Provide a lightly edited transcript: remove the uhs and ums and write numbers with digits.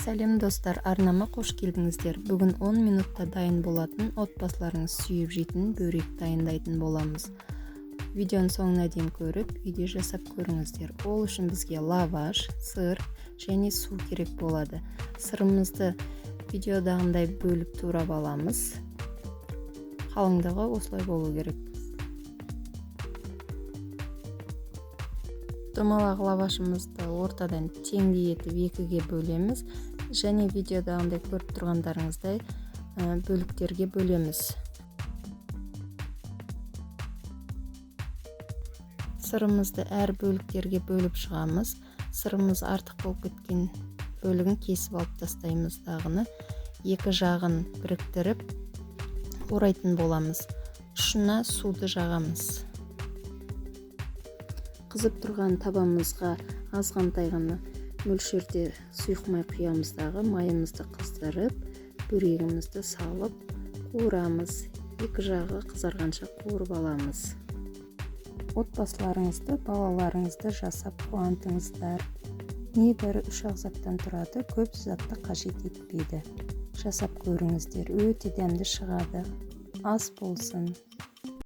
Сәлем достар, арнама қош келдіңіздер. Бүгін 10 минутта дайын болатын, отбасыларыңыз сүйіп жейтін бөрек дайындайтын боламыз. Видеоның соңына дейін көріп, үйде жасап көріңіздер. Ол үшін бізге лаваш, сыр және су керек болады. Сырымызды видеодағындай бөліп турап аламыз. Қалыңдығы осылай болу керек. Домалақ лавашымызды ортадан теңдей етіп екіге бөлеміз және видеодағындай көріп тұрғандарыңыздай бөліктерге бөлеміз. Сырымызды әр бөліктерге бөліп шығамыз. Сырымыз артық болып кеткен бөлігін кесіп алып тастаймыз. Дағыны екі жағын біріктіріп орайтын боламыз. Ұшына суды жағамыз. Қызып тұрған табамызға азғантай ғана мөлшерде сұйық май құямыз. Майымызды қыздырып, бөрегімізді салып қуырамыз. Екі жағы қызарғанша қуырып аламыз. Отбасыларыңызды, балаларыңызды жасап қуантыңыздар. Небәрі 3 заттан тұрады, көп затты қажет етпейді. Жасап көріңіздер, өте дәмді шығады. Ас болсын,